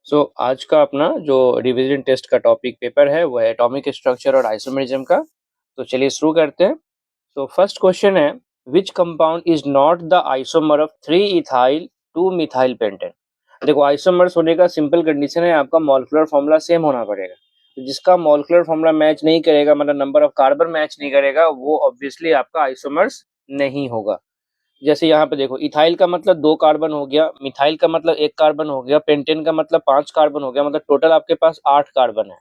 आज का अपना जो रिवीजन टेस्ट का टॉपिक पेपर है वो है एटॉमिक स्ट्रक्चर और आइसोमेरिज्म का। तो चलिए शुरू करते हैं। फर्स्ट क्वेश्चन है, which compound is not the isomer of 3 ethyl 2 methyl pentane. देखो, आइसोमर्स होने का सिंपल कंडीशन है आपका मॉलिक्यूलर फॉर्मूला सेम होना पड़ेगा। तो जिसका मॉलिक्यूलर फॉर्मूला मैच नहीं करेगा, मतलब नंबर ऑफ कार्बन मैच नहीं करेगा, वो ऑब्वियसली आपका आइसोमर्स नहीं होगा। जैसे यहाँ पे देखो, इथाइल का मतलब 2 कार्बन हो गया, मिथाइल का मतलब 1 कार्बन हो गया, पेंटेन का मतलब 5 कार्बन हो गया, मतलब टोटल आपके पास 8 कार्बन है।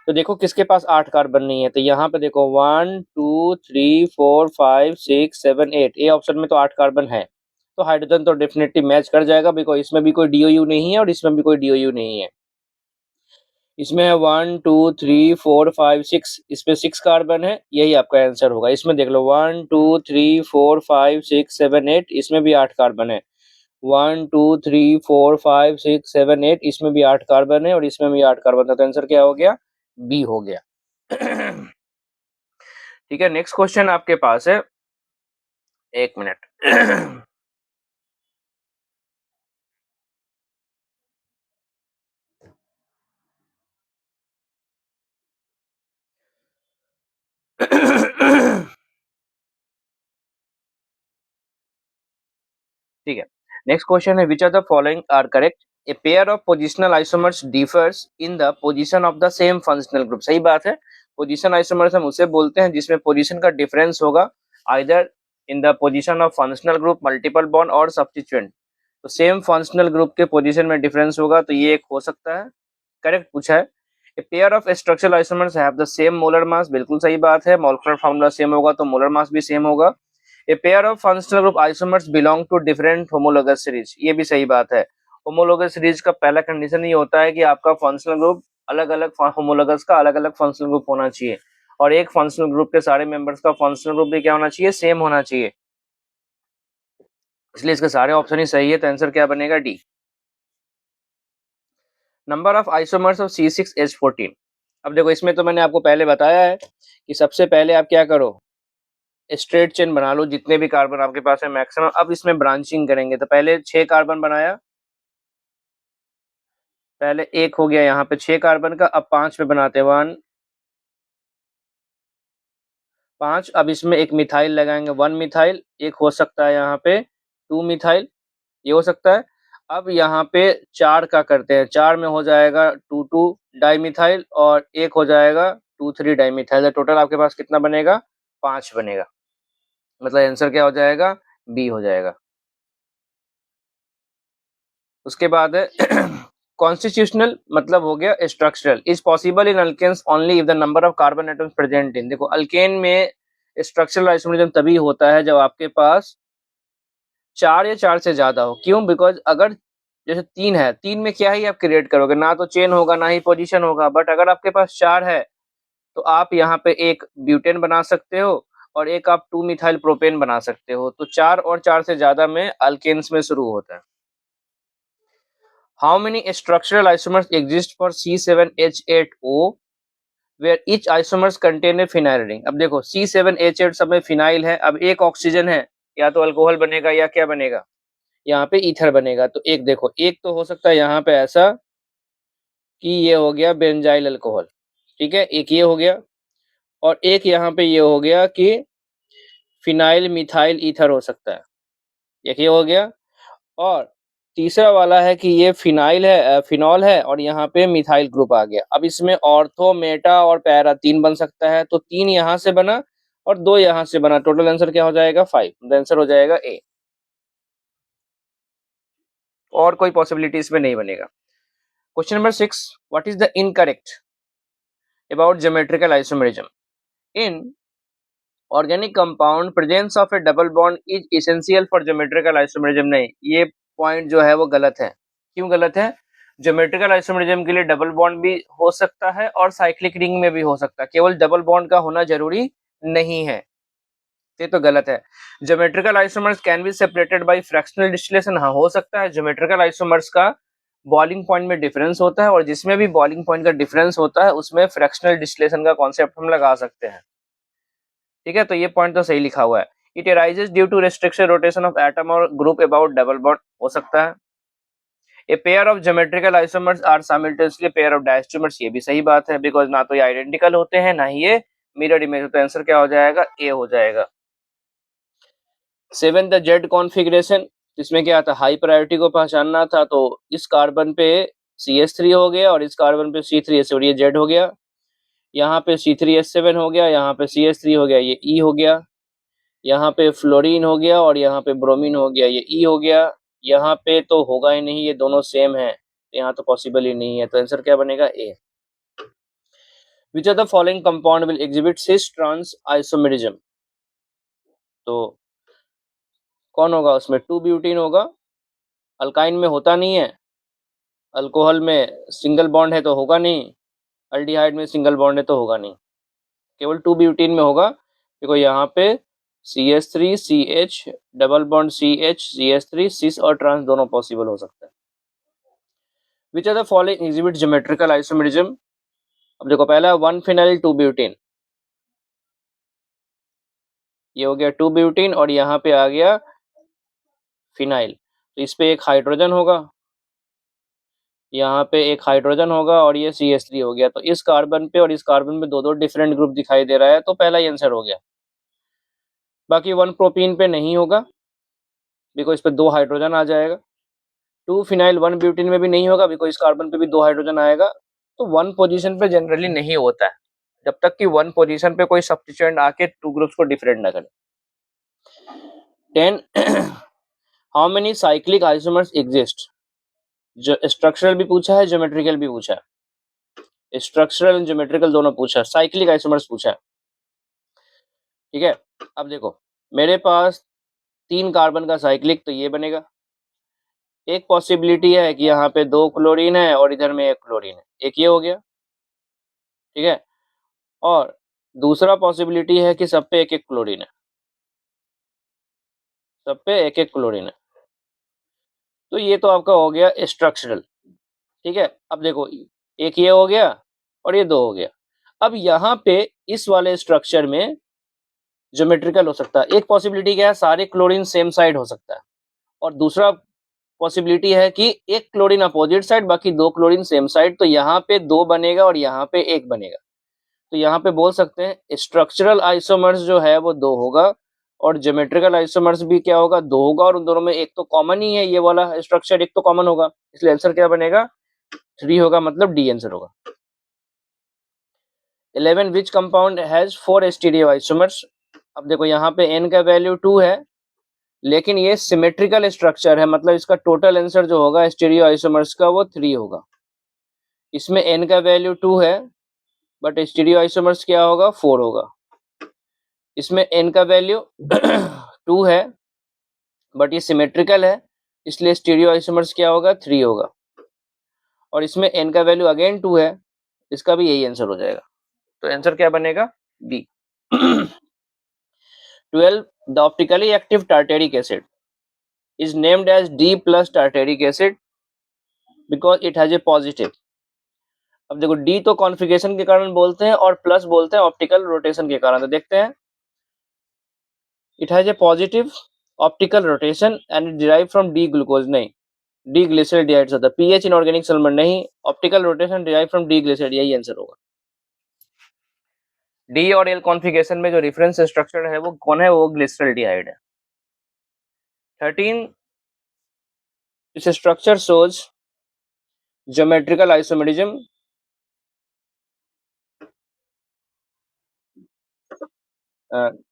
तो देखो किसके पास 8 कार्बन नहीं है, तो यहाँ पे देखो 1 2 3 4 5 6 7 8, ए ऑप्शन में तो 8 कार्बन है। तो हाइड्रोजन तो डेफिनेटली मैच कर जाएगा, बिकॉज इसमें भी कोई डीओयू नहीं है और इसमें भी कोई डीओयू नहीं है। इसमें है 1 2 3 4 5 6, इसमें 6 कार्बन है, यही आपका आंसर होगा। इसमें देख लो 1 2 3 4 5 6 7 8, इसमें भी 8 कार्बन है। 1 2 3 4 5 6 7 8, इसमें भी 8 कार्बन है और इसमें भी 8 कार्बन था। तो आंसर क्या हो गया? बी हो गया। ठीक है, नेक्स्ट क्वेश्चन आपके पास है, एक मिनट। ठीक है, नेक्स्ट क्वेश्चन है, which are the following are correct. A pair of positional isomers differs in the position of the same functional group. सही बात है, पोजीशन आइसोमर्स हम उसे बोलते हैं जिसमें पोजीशन का डिफरेंस होगा, either in the position of functional group, multiple bond और सब्स्टिट्यूएंट। तो सेम फंक्शनल ग्रुप के पोजीशन में डिफरेंस होगा, तो ये एक हो सकता है। करेक्ट पूछा है। A pair of structural isomers have the same molar mass, बिल्कुल सही बात है, मॉलिक्यूलर फार्मूला सेम होगा तो मोलर मास भी सेम होगा। A pair of functional group isomers belong to different homologous series, ये भी सही बात है। होमोलोगस सीरीज का पहला कंडीशन ये होता है कि आपका फंक्शनल ग्रुप अलग अलग, होमोलोगस का अलग अलग फंक्शनल ग्रुप होना चाहिए, और एक फंक्शनल ग्रुप के सारे मेंबर्स का फंक्शनल ग्रुप भी क्या होना चाहिए? सेम होना चाहिए। इसलिए इसके सारे ऑप्शन ही सही है, तो आंसर क्या बनेगा? D. Number of isomers of C6H14। अब देखो, इसमें तो मैंने आपको पहले बताया है कि सबसे पहले आप क्या करो, स्ट्रेट चेन बना लो, जितने भी कार्बन आपके पास है मैक्सिमम। अब इसमें ब्रांचिंग करेंगे, तो पहले 6 कार्बन बनाया, पहले एक हो गया यहाँ पे 6 कार्बन का, अब 5 पे बनाते हैं 1 5। अब इसमें एक मिथाइल लगाएंगे, 1 मिथाइल, एक हो सकता है यहाँ पे 2 मिथाइल, ये हो सकता है। अब यहाँ पे 4 का करते हैं, 4 में हो जाएगा 2 2 डाइमिथाइल और एक हो जाएगा 2 3 डाइमिथाइल। टोटल आपके पास कितना बनेगा? 5 बनेगा। मतलब आंसर क्या हो जाएगा? बी हो जाएगा। उसके बाद है कॉन्स्टिट्यूशनल, मतलब हो गया structural. Is possible in alkenes only if the number of carbon atoms present in. देखो, अल्केन में स्ट्रक्चरल आइसोमरिज्म तभी होता है जब आपके पास 4 या 4 से ज्यादा हो। क्यों? बिकॉज अगर जैसे 3 है, 3 में क्या ही आप क्रिएट करोगे, ना तो चेन होगा ना ही पोजीशन होगा। बट अगर आपके पास 4 है तो आप यहाँ पे एक ब्यूटेन बना सकते हो और एक आप 2 मिथाइल प्रोपेन बना सकते हो। तो 4 और 4 से ज्यादा में अल्केन्स में शुरू होता है। How many structural isomers exist for C7H8O where each isomers contain a phenyl ring? अब देखो, C7H8 सब में फिनाइल है, अब एक ऑक्सीजन है, या तो अल्कोहल बनेगा या क्या बनेगा? यहाँ पे ईथर बनेगा। तो एक देखो, एक तो हो सकता है यहाँ पे ऐसा कि ये हो गया बेंजाइल अल्कोहल, ठीक है, एक ये हो गया, और एक यहाँ पे ये हो गया कि फिनाइल मिथाइल ईथर हो सकता है, एक ये हो गया। और तीसरा वाला है कि ये फिनाइल है, फिनॉल है, और यहाँ पे मिथाइल ग्रुप आ गया। अब इसमें ऑर्थो, मेटा और पैरा 3 बन सकता है, तो 3 यहाँ से बना और 2 यहाँ से बना। टोटल आंसर क्या हो जाएगा? 5। आंसर हो जाएगा ए। और कोई पॉसिबिलिटी इसमें नहीं बनेगा। Question number 6, what is the incorrect about geometrical isomerism in organic compound? Presence of A double bond is essential for geometrical isomerism. नहीं, ये पॉइंट जो है वो गलत है। क्यों गलत है? ज्योमेट्रिकल आइसोमेरिज्म के लिए डबल बॉन्ड भी हो सकता है और साइक्लिक रिंग में भी हो सकता है, केवल डबल बॉन्ड का होना जरूरी नहीं है। ये तो गलत है। Geometrical isomers can be separated by fractional distillation. हाँ, हो सकता है। ज्योमेट्रिकल आइसोमर्स का बॉइलिंग पॉइंट में डिफरेंस होता है, और जिसमें भी बॉइलिंग पॉइंट का डिफरेंस होता है उसमें फ्रैक्शनल डिस्टिलेशन का कॉन्सेप्ट हम लगा सकते हैं। ठीक है, तो ये पॉइंट तो सही लिखा हुआ है। It arises due to restriction rotation of atom और ग्रुप अबाउट डबल बॉन्ड, हो सकता है। A pair of geometrical isomers are simultaneously pair of diastereomers, ये भी सही बात है, बिकॉज ना तो ये आइडेंटिकल होते हैं ना ही ये मिरर इमेज होता है। आंसर क्या हो जाएगा? ए हो जाएगा। 7 द जेड कॉन्फ़िगरेशन, इसमें क्या था, हाई प्रायोरिटी को पहचानना था, तो इस कार्बन पे CH3 हो गया और इस कार्बन पे C3H7, ये जेड हो गया, यहाँ पे C3H7 हो गया, यहाँ पे CH3 हो गया, ये E हो गया, यहाँ पे फ्लोरीन हो गया और यहाँ पे ब्रोमीन हो गया, ये E हो गया, यहाँ पे तो होगा ही नहीं, ये दोनों सेम है, यहाँ तो पॉसिबल ही नहीं है, तो आंसर क्या बनेगा? A. Which of the following compound will exhibit cis trans isomerism, तो कौन होगा उसमें? 2 ब्यूटीन होगा, अल्काइन में होता नहीं है, अल्कोहल में सिंगल बॉन्ड है तो होगा नहीं, अल्डिहाइड में सिंगल बॉन्ड है तो होगा नहीं, केवल 2 ब्यूटीन में होगा। देखो यहाँ पे CH3 CH double bond CH CH3 cis और ट्रांस दोनों पॉसिबल हो सकता है। Which are the following exhibit geometrical isomerism, अब देखो पहला 1 फिनाइल 2 ब्यूटीन, ये हो गया 2 ब्यूटीन और यहाँ पे आ गया फिनाइल, तो इस पे एक हाइड्रोजन होगा, यहाँ पे एक हाइड्रोजन होगा और ये CH3 हो गया, तो इस कार्बन पे और इस कार्बन पे दो दो डिफरेंट ग्रुप दिखाई दे रहा है, तो पहला ही आंसर हो गया। बाकी 1 प्रोपीन पे नहीं होगा, बिकॉज इस पे 2 हाइड्रोजन आ जाएगा। 2 फिनाइल 1 ब्यूटीन में भी नहीं होगा, बिकॉज इस कार्बन पे भी 2 हाइड्रोजन आएगा, तो 1 पोजीशन पे जनरली नहीं होता है, जब तक कि 1 पोजीशन पे कोई सब्स्टिट्यूएंट आके 2 ग्रुप्स को डिफरेंट ना करे। 10 how many cyclic isomers exist, जो स्ट्रक्चरल भी पूछा है, ज्योमेट्रिकल भी पूछा है, स्ट्रक्चरल एंड ज्योमेट्रिकल दोनों पूछा है, साइक्लिक आइसोमर्स पूछा है, ठीक है। अब देखो मेरे पास 3 कार्बन का साइक्लिक, तो ये बनेगा। एक पॉसिबिलिटी है कि यहाँ पे 2 क्लोरीन है और इधर में 1 क्लोरीन है, एक ये हो गया, ठीक है, और दूसरा पॉसिबिलिटी है कि सब पे 1-1 क्लोरीन है, सब पे 1-1 क्लोरीन है, तो ये तो आपका हो गया स्ट्रक्चरल, ठीक है। अब देखो एक ये हो गया और ये 2 हो गया, अब यहाँ पे इस वाले स्ट्रक्चर में ज्योमेट्रिकल हो सकता है। एक पॉसिबिलिटी क्या है, सारे क्लोरीन सेम साइड हो सकता है, और दूसरा पॉसिबिलिटी है कि एक क्लोरीन अपोजिट साइड, बाकी 2 क्लोरीन सेम साइड, तो यहाँ पे 2 बनेगा और यहाँ पे 1 बनेगा, तो यहाँ पे बोल सकते हैं स्ट्रक्चरल आइसोमर्स जो है वो 2 होगा और ज्योमेट्रिकल आइसोमर्स भी क्या होगा? 2 होगा, और उन दोनों में एक तो कॉमन ही है, ये वाला स्ट्रक्चर एक तो कॉमन होगा, इसलिए आंसर क्या बनेगा? 3 होगा, मतलब डी आंसर होगा। 11 which compound has 4 stereo isomers, अब देखो यहाँ पे n का वैल्यू 2 है, लेकिन ये सिमेट्रिकल स्ट्रक्चर है, मतलब इसका टोटल आंसर जो होगा स्टीरियो आइसोमर्स का वो 3 होगा। इसमें n का वैल्यू 2 है, बट स्टीरियो आइसोमर्स क्या होगा? 4 होगा। इसमें n का वैल्यू 2 है, बट ये सिमेट्रिकल है, इसलिए स्टीरियो आइसोमर्स क्या होगा? 3 होगा। और इसमें n का वैल्यू अगेन 2 है, इसका भी यही आंसर हो जाएगा, तो आंसर क्या बनेगा? B. 12 the optically active tartaric acid is named as D plus tartaric acid because it has a positive। अब देखो D तो कॉन्फ़िगरेशन के कारण बोलते हैं और प्लस बोलते हैं ऑप्टिकल रोटेशन के कारण, तो देखते हैं। It has a positive optical rotation and derive from D glucose, नहीं, डी ग्लिसरॉल्डिहाइड होता है, पीएच इनऑर्गेनिक सल्फर नहीं, optical rotation derive from D glyceraldehyde, यही आंसर होगा। डी और एल कॉन्फ़िगरेशन में जो रेफरेंस स्ट्रक्चर है वो कौन है? वो ग्लिसरॉल्डिहाइड है। 13 this structure shows geometrical isomerism,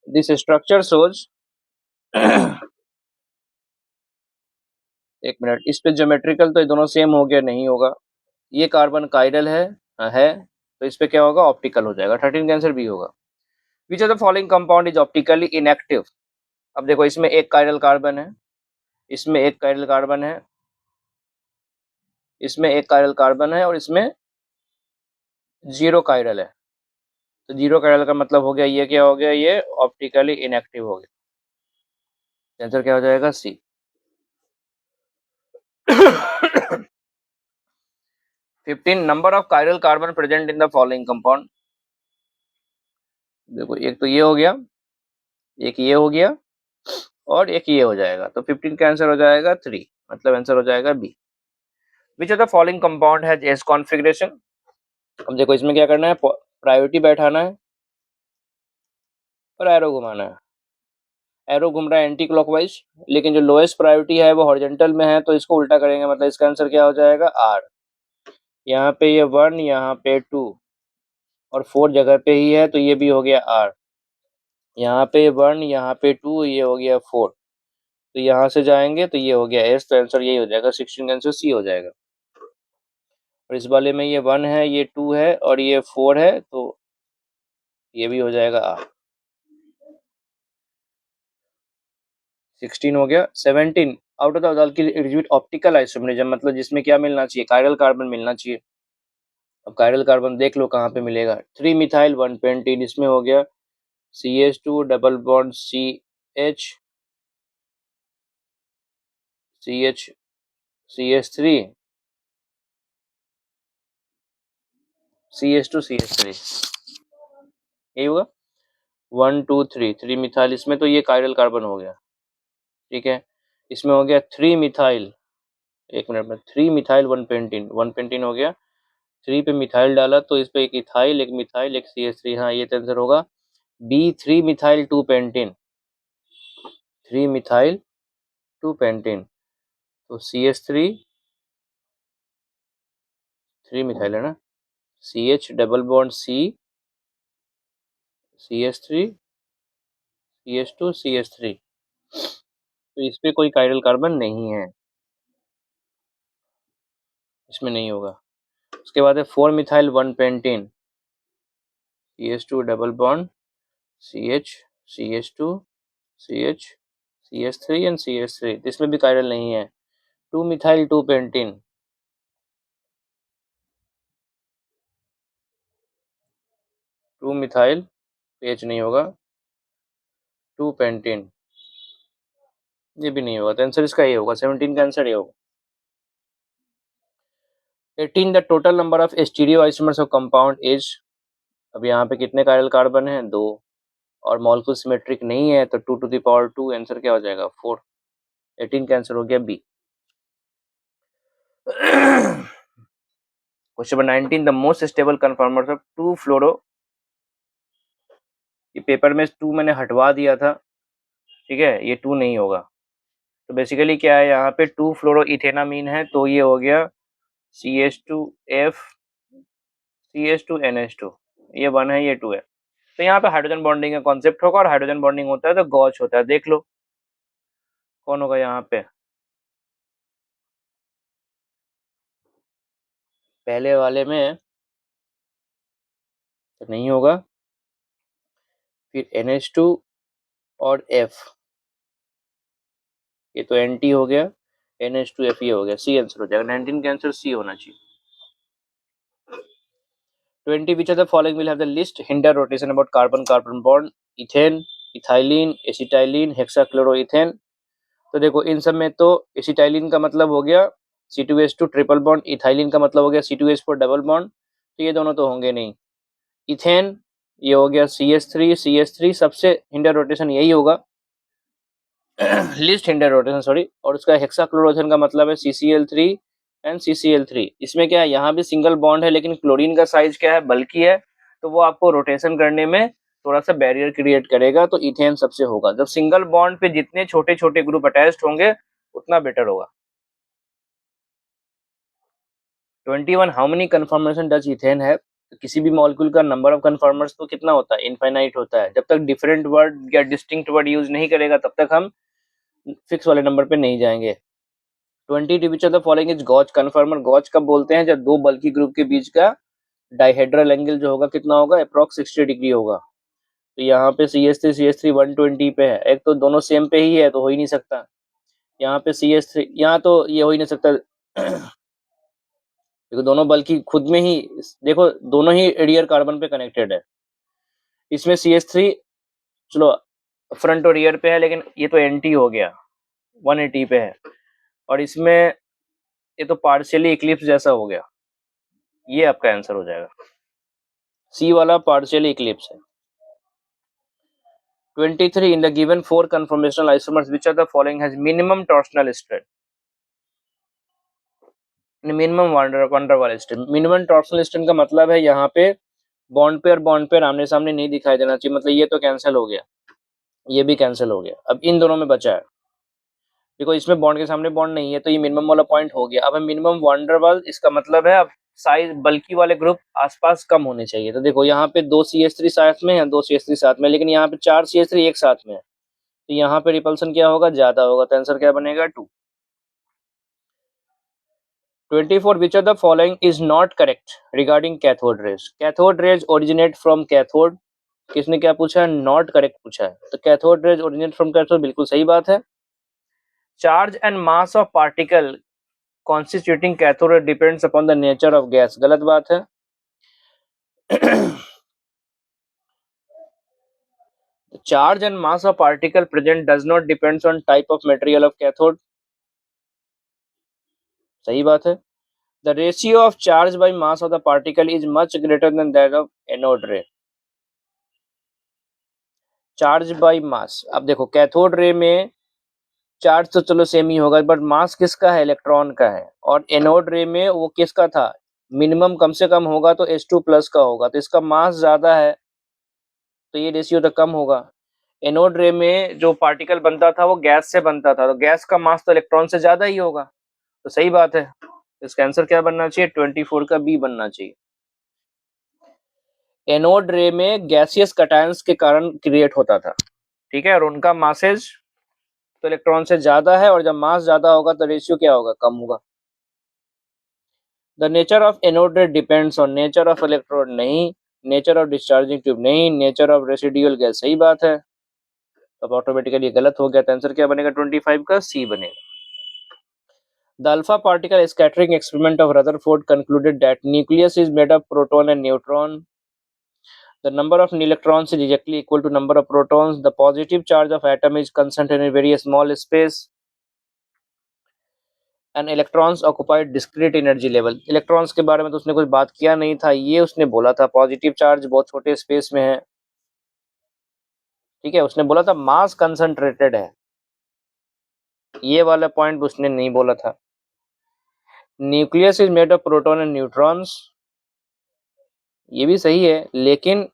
this structure shows एक मिनट, इस पे ज्योमेट्रिकल तो ये दोनों सेम हो गया, नहीं होगा, ये कार्बन काइरल है, तो इस पे क्या होगा? ऑप्टिकल हो जाएगा। 13 का आंसर बी होगा। विच of the following compound is optically inactive, अब देखो इसमें एक काइरल कार्बन है, इसमें एक काइरल कार्बन है, इसमें एक काइरल कार्बन है और इसमें 0 काइरल है, तो 0 काइरल का मतलब हो गया ये क्या हो गया? ये ऑप्टिकली इनएक्टिव हो गया, आंसर क्या हो जाएगा? सी। 15 number of chiral carbon present in the following compound, देखो एक तो ये हो गया, एक ये हो गया और एक ये हो जाएगा, तो 15 का आंसर हो जाएगा 3, मतलब आंसर हो जाएगा B. Which of the following compound has S configuration. अब देखो इसमें क्या करना है, प्रायोरिटी बैठाना है और एरो घुमाना है। एरो घूम रहा है एंटी क्लॉकवाइज, लेकिन जो लोएस्ट प्रायोरिटी है वो हॉरिजॉन्टल में है, तो इसको उल्टा करेंगे, मतलब इसका आंसर क्या हो जाएगा, आर। यहाँ पे ये 1, यहाँ पे 2 और 4 जगह पे ही है, तो ये भी हो गया आर। यहाँ पे 1, यहाँ पे 2, ये हो गया 4, तो यहाँ से जाएंगे तो ये हो गया एस, तो आंसर यही हो जाएगा, 16 का आंसर सी हो जाएगा। और इस वाले में ये 1 है, ये 2 है और ये 4 है, तो ये भी हो जाएगा आर। 16 हो गया। 17 out of the alkyl exhibit optical isomerism, मतलब जिसमें क्या मिलना चाहिए, कायरल कार्बन मिलना चाहिए। अब कायरल कार्बन देख लो कहाँ पे मिलेगा, 3 मिथाइल 1 पेंटीन, इसमें हो गया CH2 double bond CH CH CH3 CH2 CH3, यही होगा 1 2 3 3 मिथाइल, इसमें तो ये कायरल कार्बन हो गया, ठीक है। इसमें हो गया 3 मिथाइल, एक मिनट में, 3 मिथाइल 1 पेंटीन हो गया, 3 पे मिथाइल डाला तो इस पे एक इथाइल, एक मिथाइल, एक CH3, हाँ ये तो आंसर होगा B, 3 methyl 2 pentene, 3 methyl 2 pentene, तो CH3, 3 मिथाइल है ना, CH double bond C, CH3, CH2 CH3, तो इस पे कोई कायरल कार्बन नहीं है, इसमें नहीं होगा। उसके बाद है 4 methyl 1 pentene, CH2 double bond CH CH2 CH CH3 and CH3, इसमें भी कायरल नहीं है। 2 मिथाइल 2 पेंटीन, 2 मिथाइल, पेज नहीं होगा, 2 पेंटीन, ये भी नहीं होगा, तो आंसर इसका ये होगा, 17 का आंसर ये होगा। 18 the total number of stereo isomers of compound is, अब यहाँ पे कितने कायरल कार्बन है, 2, और मॉलिक्यूल सिमेट्रिक नहीं है, तो 2 टू द पावर 2, आंसर क्या हो जाएगा, 4। 18 का आंसर हो गया B. Question number 19 the most stable conformers of 2 fluoro, ये पेपर में 2 मैंने हटवा दिया था, ठीक है, ये 2 नहीं होगा, तो बेसिकली क्या है, यहाँ पे 2 फ्लोरो इथेनामीन है, तो ये हो गया CH2F CH2NH2, ये 1 है, ये 2 है, तो यहाँ पे हाइड्रोजन बॉन्डिंग का कॉन्सेप्ट होगा, और हाइड्रोजन बॉन्डिंग होता है तो गॉच होता है, देख लो कौन होगा यहाँ पे, पहले वाले में तो नहीं होगा, फिर NH2 और F, ये तो NT हो गया, NH2F ये हो गया, सी आंसर हो जाएगा, 19 का आंसर सी होना चाहिए। 20 which of the following will have the least hinder rotation about carbon carbon bond, ethane, ethylene, acetylene, hexachloroethane, तो देखो इन सब में तो एसिटाइलिन का मतलब हो गया C2H2 ट्रिपल बॉन्ड, इथाइलिन का मतलब हो गया C2H4 डबल बॉन्ड, तो ये दोनों तो होंगे नहीं। इथेन ये हो गया CH3 सबसे हिंडर रोटेशन यही होगा, लिस्ट हिंडर रोटेशन सॉरी, और उसका हेक्साक्लोरोथेन का मतलब है CCl3 एंड CCl3, इसमें क्या है, यहाँ भी सिंगल बॉन्ड है, लेकिन क्लोरीन का साइज क्या है, बल्कि है, तो वो आपको रोटेशन करने में थोड़ा सा बैरियर क्रिएट करेगा, तो इथेन सबसे होगा, जब सिंगल बॉन्ड पे जितने छोटे छोटे ग्रुप अटैच्ड होंगे उतना बेटर होगा। 21 how many conformation does ethane है, तो किसी भी मॉलिक्यूल का नंबर ऑफ कन्फर्मर्स तो कितना होता है, इनफाइनाइट होता है, जब तक डिफरेंट वर्ड या डिस्टिंक्ट वर्ड यूज नहीं करेगा तब तक हम फिक्स वाले नंबर पे नहीं जाएंगे। 20 which of the following is gauche conformer, gauche कब बोलते हैं, जब दो बल्की ग्रुप के बीच का डाइहेड्रल एंगल जो होगा कितना होगा, अप्रॉक्स 60 डिग्री होगा, तो यहाँ पे CH3 120 पे है, एक तो दोनों सेम पे ही है तो हो ही नहीं सकता, यहाँ पे CH3, यहाँ तो ये हो ही नहीं सकता, देखो दोनों बल्कि खुद में ही, देखो दोनों ही रियर कार्बन पे कनेक्टेड है, इसमें CH3 चलो फ्रंट और रियर पे है, लेकिन ये तो एंटी हो गया, 180 पे है, और इसमें ये तो पार्शियली इक्लिप्स जैसा हो गया, ये आपका आंसर हो जाएगा, सी वाला पार्शियली इक्लिप्स है। 23 in the given 4 conformational isomers which of the following has minimum torsional strength, minimum van der Waals state, minimum torsional state का मतलब है यहाँ पे बॉन्ड पेयर आमने सामने नहीं दिखाई देना चाहिए, मतलब ये तो कैंसिल हो गया, ये भी कैंसिल हो गया, अब इन दोनों में बचा है, देखो इसमें बॉन्ड के सामने बॉन्ड नहीं है तो ये मिनिमम वाला पॉइंट हो गया। अब मिनिमम वंडरवॉल, इसका मतलब है अब साइज बल्कि वाले ग्रुप आसपास कम होने चाहिए, तो देखो यहाँ पे 2 CH3 साथ में है, 2 CH3 साथ में, लेकिन यहाँ पे 4 CH3 एक साथ में है, तो यहाँ पे रिपल्सन क्या होगा, ज्यादा होगा, तो आंसर क्या बनेगा 2। 24 which of the following is not correct regarding cathode rays? Cathode rays originate from cathode, किसने क्या पूछा है, नॉट करेक्ट पूछा है, तो cathode rays originate from cathode बिल्कुल सही बात है। Charge and mass of particle constituting cathode depends upon the nature of gas, गलत बात है। Charge and mass of particle present does not depends on type of material of cathode, सही बात है। The ratio of charge by mass of the particle is much greater than that of anode रे, charge by mass, अब देखो cathode ray में charge तो चलो same ही होगा, बट मास किसका है, इलेक्ट्रॉन का है, और एनोड रे में वो किसका था, मिनिमम कम से कम होगा तो H2+ का होगा, तो इसका मास ज्यादा है, तो ये रेशियो तो कम होगा। एनोड रे में जो पार्टिकल बनता था वो गैस से बनता था, तो गैस का मास तो इलेक्ट्रॉन से ज्यादा ही होगा, तो सही बात है। इसका आंसर क्या बनना चाहिए, 24 का बी बनना चाहिए। एनोड रे में गैसियस कटायंस के कारण क्रिएट होता था, ठीक है, और उनका मासेज तो इलेक्ट्रॉन से ज्यादा है, और जब मास ज्यादा होगा तो रेशियो क्या होगा, कम होगा। द नेचर ऑफ एनोड रे depends on nature of electrode, नहीं, नेचर ऑफ डिस्चार्जिंग ट्यूब नहीं, नेचर ऑफ रेसिडुअल गैस, सही बात है, अब ऑटोमेटिकली गलत हो गया, तो आंसर क्या बनेगा, 25 का सी बनेगा। The alpha particle scattering experiment of Rutherford concluded that nucleus is made of proton and neutron. The number of electrons is exactly equal to number of protons. The positive charge of atom is concentrated in a very small space. And electrons occupy discrete energy level. Electrons के बारे में तो उसने कुछ बात किया नहीं था, ये उसने बोला था पॉजिटिव चार्ज बहुत छोटे स्पेस में है, ठीक है, उसने बोला था मास कंसंट्रेटेड है, ये वाला पॉइंट उसने नहीं बोला था। Nucleus is made of proton and neutrons, ये भी सही है, लेकिन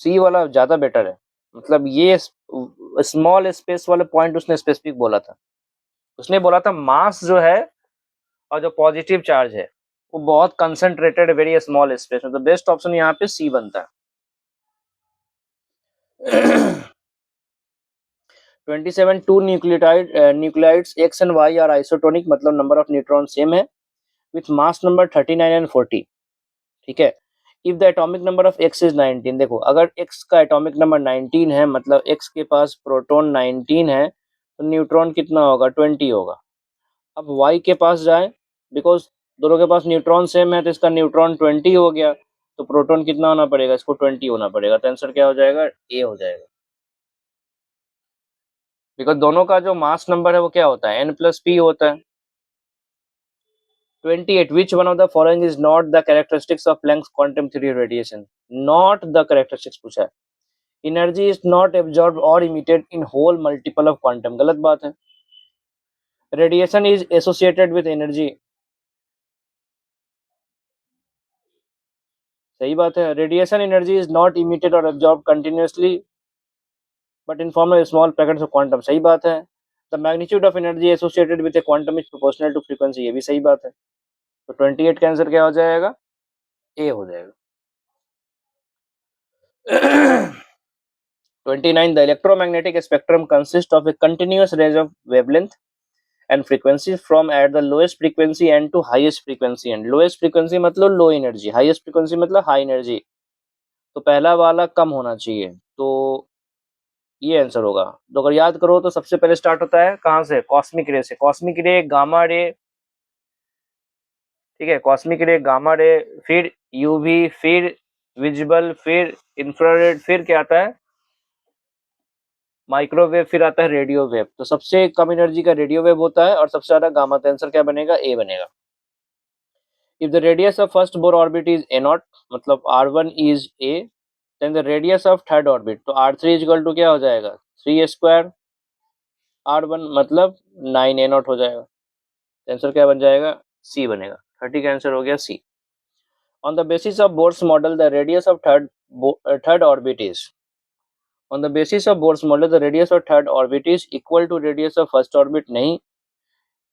सी वाला ज्यादा बेटर है, मतलब ये स्मॉल स्पेस वाले पॉइंट उसने स्पेसिफिक बोला था, उसने बोला था मास जो है और जो पॉजिटिव चार्ज है वो बहुत कंसंट्रेटेड वेरी स्मॉल स्पेस में, तो बेस्ट ऑप्शन यहाँ पे सी बनता है। 27 two nucleotides X and Y are isotonic, मतलब नंबर ऑफ न्यूट्रॉन सेम है, विथ मास नंबर 39 एंड 40, ठीक है। If the atomic number of x is 19, देखो अगर x का एटॉमिक नंबर 19 है, मतलब x के पास प्रोटॉन 19 है, तो न्यूट्रॉन कितना होगा, 20 होगा। अब y के पास जाए, बिकॉज दोनों के पास न्यूट्रॉन सेम है, तो इसका न्यूट्रॉन 20 हो गया, तो प्रोटॉन कितना होना पड़ेगा, इसको 20 होना पड़ेगा, तो आंसर क्या हो जाएगा, ए हो जाएगा, बिकॉज दोनों का जो मास नंबर है वो क्या होता है, n+p होता है। 28 which one of the following is not the characteristics of Planck's quantum theory of radiation? Not the characteristics पूछा है। Energy is not absorbed or emitted in whole multiple of quantum, गलत बात है। Radiation is associated with energy, सही बात है। Radiation energy is not emitted or absorbed continuously but in form of small packets of quantum, सही बात है। The magnitude of energy associated with a quantum is proportional to frequency, ये भी सही बात है। तो 28 का आंसर क्या हो जाएगा, ए हो जाएगा। 29 the electromagnetic spectrum consists of a continuous range of wavelength and frequency from at the lowest frequency and to highest frequency and lowest frequency मतलब low energy, highest frequency मतलब high energy, तो पहला वाला कम होना चाहिए, तो ये आंसर होगा। तो अगर याद करो तो सबसे पहले स्टार्ट होता है कहाँ से, कॉस्मिक रे से, कॉस्मिक रे, गामा रे, ठीक है, कॉस्मिक रे, गामा रे, फिर यूवी, फिर विजिबल, फिर इंफ्रारेड, फिर क्या आता है, माइक्रोवेव, फिर आता है रेडियो वेव, तो सबसे कम एनर्जी का रेडियो वेव होता है और सबसे ज्यादा गामा, तो आंसर क्या बनेगा, ए बनेगा। If the radius of first Bohr orbit is a naught, मतलब r1 is a, then the radius of third orbit, तो r3 इक्वल टू क्या हो जाएगा, 3 स्क्वायर r1 मतलब 9 ए नॉट हो जाएगा, आंसर क्या बन जाएगा, सी बनेगा। 30 का आंसर हो गया C. On the basis of Bohr's model the radius of third orbit is, on the basis of Bohr's model the radius of third orbit is equal to radius of first orbit नहीं,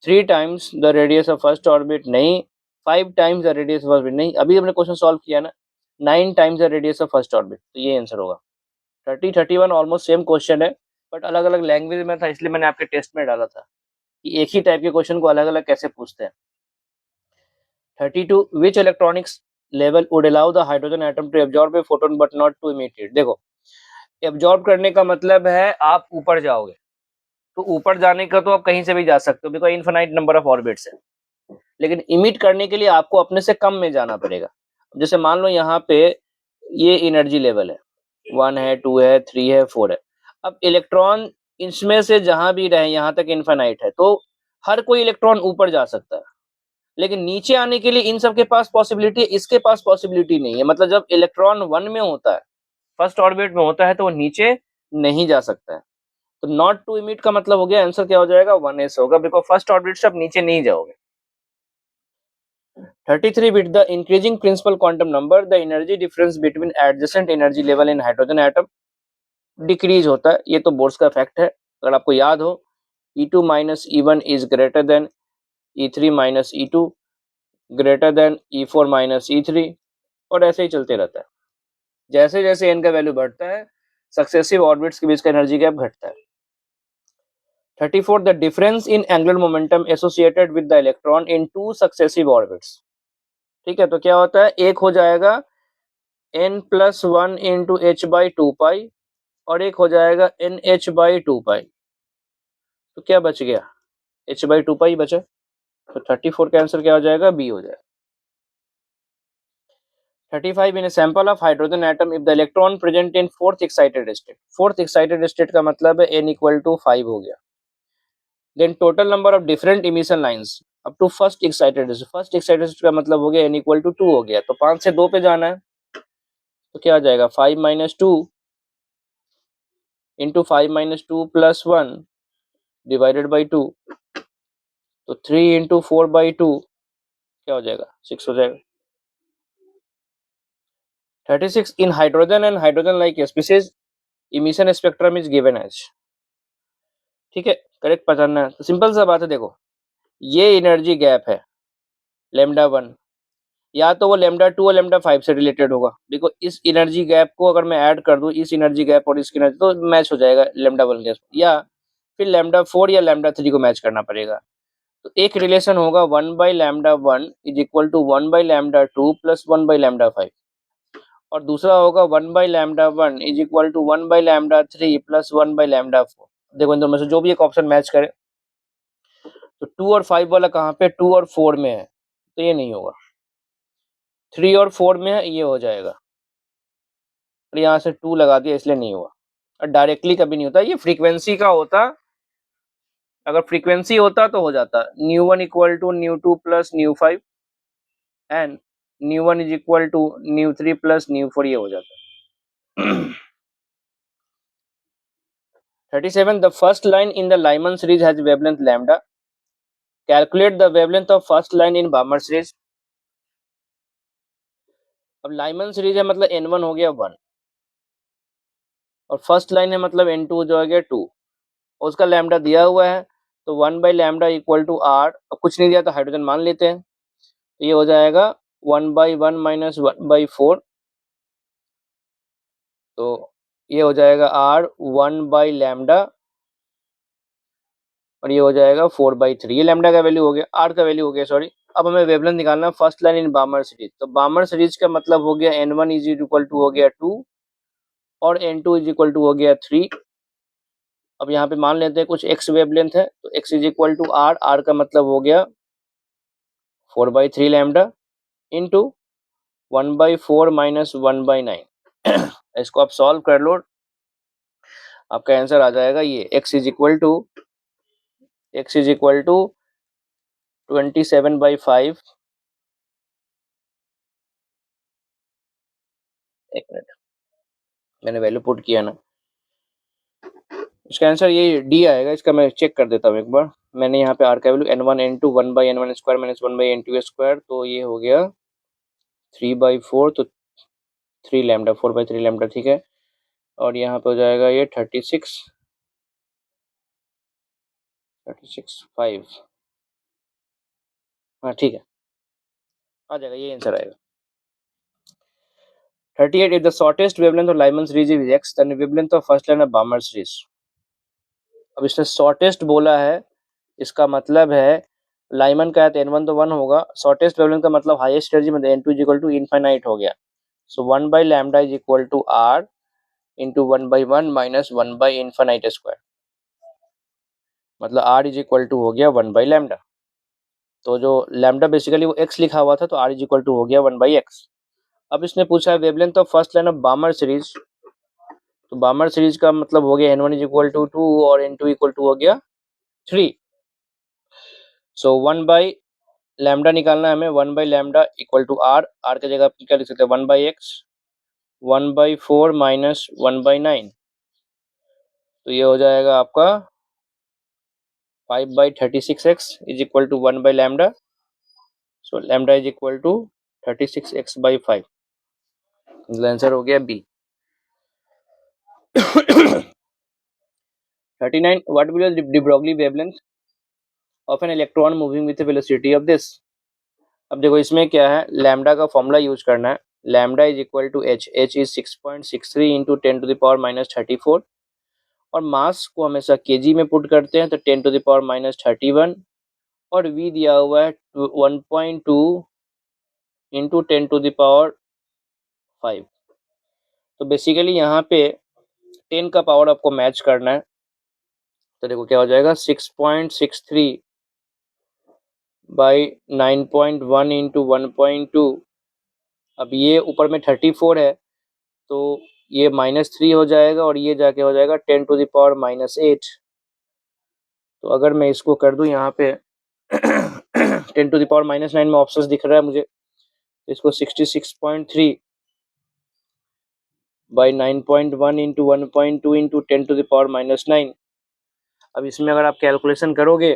3 times the radius of first orbit नहीं, 5 times the radius of orbit नहीं। अभी हमने question solve किया ना, 9 times the radius of first orbit, तो ये answer होगा। 30-31 ऑलमोस्ट सेम क्वेश्चन है, बट अलग अलग लैंग्वेज में था, इसलिए मैंने आपके टेस्ट में डाला था कि एक ही टाइप के क्वेश्चन को अलग अलग कैसे पूछते हैं। 32 which electronics level would allow the hydrogen atom to absorb a photon but not to emit it. देखो, एब्जॉर्ब करने का मतलब है आप ऊपर जाओगे, तो ऊपर जाने का तो आप कहीं से भी जा सकते हो because infinite number of orbits है, लेकिन इमिट करने के लिए आपको अपने से कम में जाना पड़ेगा। जैसे मान लो यहाँ पे ये एनर्जी लेवल है, 1 है, 2 है, 3 है, 4 है। अब इलेक्ट्रॉन इसमें से जहां भी रहे यहाँ तक इनफाइनाइट है, तो हर कोई इलेक्ट्रॉन ऊपर जा सकता है, लेकिन नीचे आने के लिए इन सब के पास पॉसिबिलिटी है, इसके पास पॉसिबिलिटी नहीं है। मतलब जब इलेक्ट्रॉन 1 में होता है, फर्स्ट ऑर्बिट में होता है, तो वो नीचे नहीं जा सकता है। तो नॉट टू इमिट का मतलब हो गया, आंसर क्या हो जाएगा, 1s होगा, बिकॉज फर्स्ट ऑर्बिट से आप नीचे नहीं जाओगे। 33 with the increasing principal quantum number the energy difference between adjacent energy level in hydrogen atom decrease होता है। ये तो बोर्स का फैक्ट है, अगर आपको याद हो, E2 minus E1 is greater than E3 minus E2 greater than E4 minus E3, और ऐसे ही चलते रहता है। जैसे जैसे n का वैल्यू बढ़ता है, सक्सेसिव ऑर्बिट्स के बीच का एनर्जी गैप घटता है। 34 the difference in angular momentum associated with the electron in 2 successive orbits. ठीक है, तो क्या होता है, एक हो जाएगा n+1 इंटू एच बाई 2 पाई, और एक हो जाएगा NH/2 पाई। तो क्या बच गया, H/2 पाई बचा। तो 34 का आंसर क्या हो जाएगा, बी हो जाएगा। 35 in sample of hydrogen atom if the electron present in fourth excited state. Fourth excited state का मतलब है n=5 हो गया। Then total number of different emission lines up to first excited state. First excited state का मतलब हो गया n=2 हो गया, तो 5 से 2 पे जाना है, तो क्या आ जाएगा 5 - 2 इंटू 5 - 2 + 1 डिवाइडेड बाई 2, तो 3 इंटू 4/2 क्या हो जाएगा, 6 हो जाएगा। 36 in hydrogen and hydrogen like species emission spectrum is given as. ठीक है, करेक्ट पहचानना है, तो सिंपल सा बात है। देखो, ये एनर्जी गैप है λ1, या तो वो λ2 और λ5 से रिलेटेड होगा, देखो इस एनर्जी गैप को अगर मैं ऐड कर दूं, इस एनर्जी गैप और इसकी एनर्जी, तो मैच हो जाएगा λ1 के, या फिर λ4 या λ3 को मैच करना पड़ेगा। तो एक रिलेशन होगा 1/λ1 इज इक्वल टू 1/λ2 प्लस 1/λ5, और दूसरा होगा 1/λ1 इज इक्वल टू 1/λ3 प्लस 1/λ4। देखो इन दोनों में से जो भी एक ऑप्शन मैच करे, तो 2 और 5 वाला कहाँ पे, 2 और 4 में है, तो ये नहीं होगा। 3 और 4 में है, ये हो जाएगा, और यहाँ से 2 लगा दिया इसलिए नहीं हुआ। और डायरेक्टली कभी नहीं होता, ये फ्रीक्वेंसी का होता, अगर फ्रीक्वेंसी होता तो हो जाता ν1 equal to ν2 plus ν5 and ν1 is equal to ν3 plus ν4, ये हो जाता। 37 the first line in the Lyman series has wavelength lambda, calculate the wavelength of first line in Balmer series. अब लाइमन सीरीज है मतलब n1 हो गया 1, और फर्स्ट लाइन है मतलब n2 जो हो गया 2, और उसका लैम्डा दिया हुआ है, तो 1/λ इक्वल टू r, अब कुछ नहीं दिया तो हाइड्रोजन मान लेते हैं, तो ये हो जाएगा 1/1 माइनस 1/4, तो ये हो जाएगा r 1/λ, और ये हो जाएगा 4/3, ये लैम्डा का वैल्यू हो गया, r का वैल्यू हो गया, सॉरी। अब हमें वेवलेंथ निकालना है first line in Balmer series, तो बामर सीरीज का मतलब हो गया n1 इज इक्वल टू हो गया 2, और n2 इज इक्वल टू हो गया 3। अब यहाँ पे मान लेते हैं कुछ x वेवलेंथ है, तो x is equal to r, r का मतलब हो गया 4/3 लैम्डा इंटू 1/4 माइनस 1/9। इसको आप सॉल्व कर लो, आपका आंसर आ जाएगा ये x इज इक्वल टू 27/5। एक मिनट, मैंने वैल्यू पुट किया ना, इसका आंसर ये डी आएगा। इसका मैं चेक कर देता हूँ एक बार। मैंने यहाँ पे आर का value n1 n2 1/n1² minus 1/n2² तो ये हो गया 3/4 तो 3 लैम्डा 4/3 लैम्डा ठीक है। और यहाँ पे हो जाएगा ये 5। हाँ ठीक है, आ जाएगा, ये आंसर आएगा। 38 if the shortest wavelength of Lyman series is x then the wavelength of first line of Balmer series। अब इसने शॉर्टेस्ट बोला है, इसका मतलब है लाइमन का है तो n1 तो 1 होगा, शॉर्टेस्ट वेवलेंथ का मतलब हाईएस्ट एनर्जी में n2 is equal to infinite हो गया। So 1/λ is equal to r into 1/1 minus 1/इनफाइनाइट स्क्वायर, मतलब r इज इक्वल टू हो गया 1/λ। तो जो लैम्डा बेसिकली वो x लिखा हुआ था तो r इज इक्वल टू हो गया 1/x। अब इसने पूछा है wavelength of first line of बामर series, तो बामर सीरीज का मतलब हो गया n1 इज इक्वल टू 2 और n2 इक्वल टू हो गया 3। सो 1/λ निकालना है हमें, 1/λ इक्वल टू r की जगह क्या लिख सकते हैं 1/x 1/4 माइनस 1/9 तो ये हो जाएगा आपका 5/36x is equal to 1/λ। So lambda is equal to 36x/5, answer हो गया B. 39 what will the Broglie wavelength of an electron moving with the velocity of this. अब देखो इसमें क्या है, लैम्डा का फॉर्मूला यूज करना है। Lambda is equal to H is 6.63 into 10⁻⁻34 और मास को हमेशा केजी में पुट करते हैं तो 10⁻⁻31 और वी दिया हुआ है 1.2 इंटू 10⁻5। तो बेसिकली यहाँ पे 10 का पावर आपको मैच करना है, तो देखो क्या हो जाएगा 6.63 बाई 9.1 इंटू 1.2। अब ये ऊपर में 34 है तो ये -3 हो जाएगा और ये जाके हो जाएगा 10⁻⁻8। तो अगर मैं इसको कर दूं यहाँ पे 10⁻⁻9 में ऑप्शंस दिख रहा है मुझे, इसको 66.3 बाई 9.1 इंटू 1.2 इंटू 10⁻⁻9। अब इसमें अगर आप कैलकुलेशन करोगे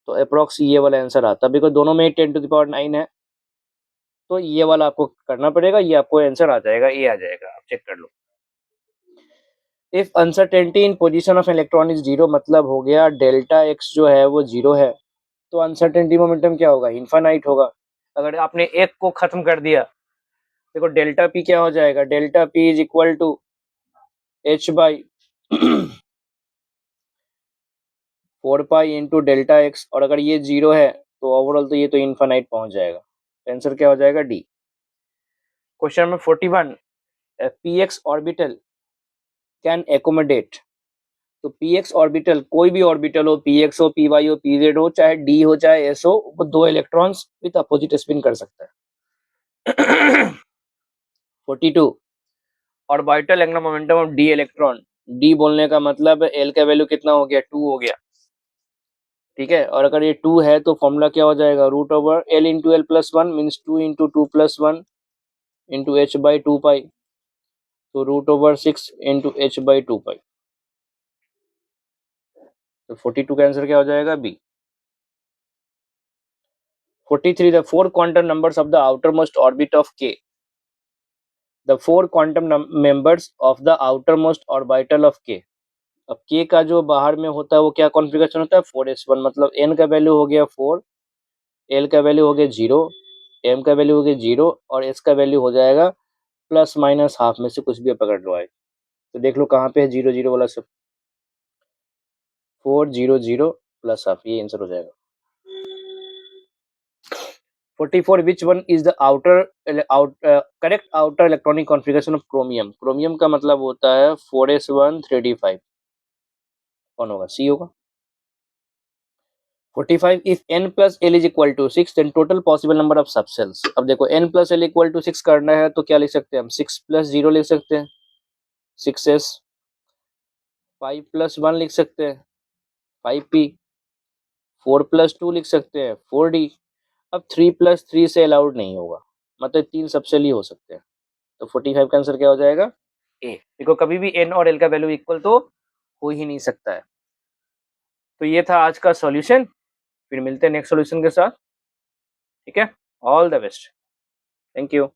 तो अप्रोक्स ये वाला आंसर आता है, बिकॉज दोनों में 10⁻9 है तो ये वाला आपको करना पड़ेगा, ये आपको आंसर आ जाएगा, ये आ जाएगा, आप चेक कर लो। If uncertainty in position of electron is 0 मतलब हो गया डेल्टा एक्स जो है वो 0 है तो अनसर्टेनिटी मोमेंटम क्या होगा, इनफाइनाइट होगा। अगर आपने एक को खत्म कर दिया, देखो डेल्टा पी क्या हो जाएगा, delta P is equal to H by 4 pi into delta X, और अगर ये 0 है तो ओवरऑल तो ये तो इनफाइनाइट पहुंच जाएगा। आंसर क्या हो जाएगा D. Question number 41 P x orbital can accommodate. तो पी एक्स ऑर्बिटल कोई भी ऑर्बिटल हो, पी एक्स हो, पी वाई हो, पी जेड हो, चाहे डी हो चाहे एस हो, वो 2 इलेक्ट्रॉन्स विथ अपोजिट स्पिन कर सकता है। 42 orbital angular momentum of D electron. D बोलने का मतलब एल का वैल्यू कितना हो गया 2 हो गया, ठीक है। और अगर ये 2 है तो फॉर्मूला क्या हो जाएगा √L into L plus 1 means 2 into 2 plus 1 into H by 2 पाई, तो √6 इंटू एच बाई 2 पाई। तो 42 का आंसर क्या हो जाएगा B. 43 the 4 quantum numbers of the outermost orbit of K. The 4 quantum members of the outermost orbital of K. अब के का जो बाहर में होता है वो क्या कॉन्फ़िगरेशन होता है 4s1, मतलब n का वैल्यू हो गया 4, l का वैल्यू हो गया 0, m का वैल्यू हो गया 0 और s का वैल्यू हो जाएगा प्लस माइनस हाफ में से कुछ भी पकड़ लो आए। तो देख लो कहाँ पे है 0 0 वाला सब, 4 0 0 प्लस हाफ, ये आंसर हो जाएगा। 44 which one is the correct outer electronic configuration of chromium। chromium का मतलब होता है 4s1 3d5, कौन होगा सी होगा। 45 if n plus l is equal to 6 then total possible number of subcells। अब देखो n plus l equal to 6 करना है तो क्या लिख सकते हैं हम 6 plus 0 लिख सकते हैं 6s, 5 plus 1 लिख सकते हैं 5p, 4 plus 2 लिख सकते हैं 4d। अब 3 plus 3 से अलाउड नहीं होगा, मतलब 3 सबसेल ही हो सकते हैं। तो 45 का आंसर क्या हो जाएगा ए। देखो कभी भी n और l का वैल्यू इक्वल तो हो ही नहीं सकता है। तो ये था आज का सॉल्यूशन, फिर मिलते हैं नेक्स्ट सॉल्यूशन के साथ। ठीक है, all the best, thank you.